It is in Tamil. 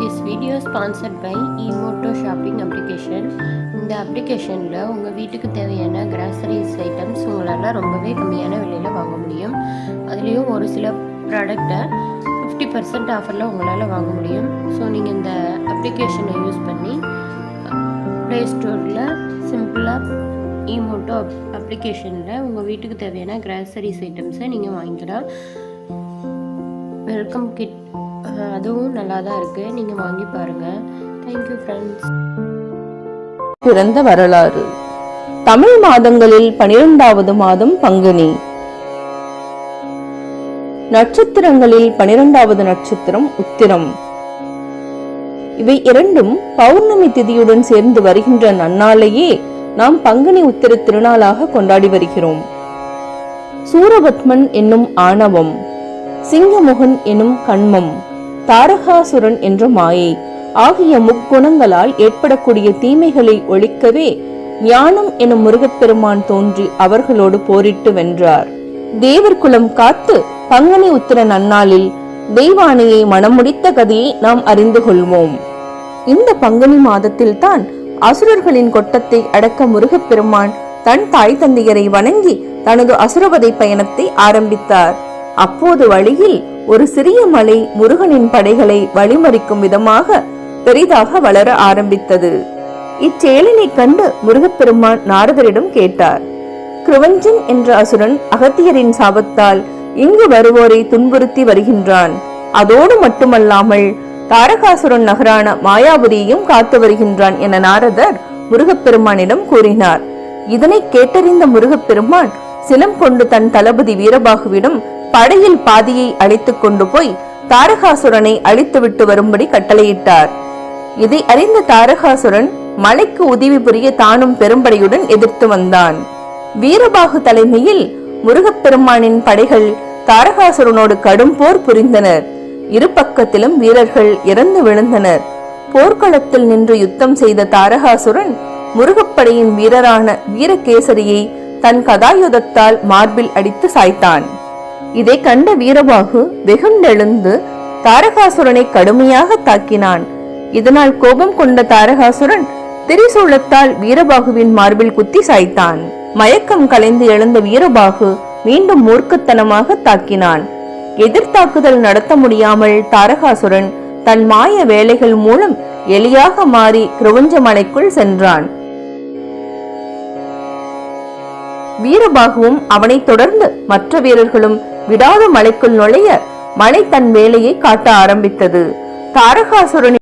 This video is sponsored by eMoto shopping application. இந்த அப்ளிகேஷனில் உங்கள் வீட்டுக்கு தேவையான கிராசரிஸ் ஐட்டம்ஸ் உங்களால் ரொம்பவே கம்மியான விலையில் வாங்க முடியும். அதுலேயும் ஒரு சில ப்ராடக்டை 50% ஆஃபரில் உங்களால் வாங்க முடியும். ஸோ நீங்கள் இந்த அப்ளிகேஷனை யூஸ் பண்ணி ப்ளே ஸ்டோரில் சிம்பிளாக eMoto அப்ளிகேஷனில் உங்கள் வீட்டுக்கு தேவையான கிராசரிஸ் ஐட்டம்ஸை நீங்கள் வாங்கிக்கலாம். வெல்கம் கிட் அதுவும் நல்லா தான் இருக்குது, நீங்கள் வாங்கி பாருங்கள். Thank you friends. பிறந்த வரலாறு. தமிழ் மாதங்களில் 12வது மாதம் பங்குனி. நட்சத்திரங்களில் 12வது நட்சத்திரம் உத்திரம். இவை இரண்டும் பௌர்ணமி திதியுடன் சேர்ந்து வருகின்ற நன்னாளையே நாம் பங்குனி உத்திர திருநாளாக கொண்டாடி வருகிறோம். சூரபத்மன் என்னும் ஆணவம், சிங்கமுகன் எனும் கண்மம், தாரகாசுரன் என்ற மாயை ஆகிய முக்குணங்களால் ஏற்படக்கூடிய தீமைகளை ஒழிக்கவே ஞானம் எனும் முருகப்பெருமான் தோன்றி அவர்களோடு போரிட்டு வென்றார். தேவர் குலம் காத்து பங்குனி உத்திர நன்னாளில் தெய்வானையை மணமுடித்த கதையை நாம் அறிந்து கொள்வோம். இந்த பங்குனி மாதத்தில் தான் அசுரர்களின் கொட்டத்தை அடக்க முருகப்பெருமான் தன் தாய் தந்தையரை வணங்கி தனது அசுரவதை பயணத்தை ஆரம்பித்தார். அப்போது வழியில் ஒரு சிறிய மலை முருகனின் படைகளை வழிமறிக்கும் விதமாக பெரிதாக வளர ஆரம்பித்தது. இச்செயலினை கண்டு முருகப்பெருமான் நாரதரிடம் கேட்டார். கிருவஞ்சன் என்ற அசுரன் அகத்தியரின் சாபத்தால் இங்கு வருவோரை துன்புறுத்தி வருகின்றான். அதோடு மட்டுமல்லாமல் தாரகாசுரன் நகரான மாயாபுரியையும் காத்து வருகின்றான் என நாரதர் முருகப்பெருமானிடம் கூறினார். இதனை கேட்டறிந்த முருகப்பெருமான் சினம் கொண்டு தன் தளபதி வீரபாகுவிடம் படையில் பாதியை அழைத்துக் கொண்டு போய் தாரகாசுரனை அழித்துவிட்டு வரும்படி கட்டளையிட்டார். இதை அறிந்த தாரகாசுரன் மலைக்கு உதவி புரிய தானும் பெரும்படையுடன் எதிர்த்து வந்தான். வீரபாகு தலைமையில் முருகப்பெருமானின் படைகள் தாரகாசுரனோடு கடும் போர் புரிந்தனர். இரு பக்கத்திலும் வீரர்கள் இறந்து விழுந்தனர். போர்க்களத்தில் நின்று யுத்தம் செய்த தாரகாசுரன் முருகப்படையின் வீரரான வீரகேசரியை தன் கதாயுதத்தால் மார்பில் அடித்து சாய்த்தான். இதை கண்ட வீரபாகு வெகுண்டெழுந்து தாரகாசுரனை கடுமையாக தாக்கினான். இதனால் கோபம் கொண்ட தாரகாசுரன் திரிசூலத்தால் வீரபாகுவின் மார்பில் குத்தி சாய்த்தான். மயக்கம் கலைந்து எழுந்த வீரபாகு மீண்டும் மூர்க்கத்தனமாக தாக்கினான். எதிர்த்தாக்குதல் நடத்த முடியாமல் தாரகாசுரன் தன் மாய வேலைகள் மூலம் எலியாக மாறி கிருவஞ்ச மலைக்குள் சென்றான். வீரபாகுவும் அவனை தொடர்ந்து மற்ற வீரர்களும் விடாத மலைக்குள் நுழைய மலை தன் வேலையை காட்ட ஆரம்பித்தது. தாரகாசுரனின்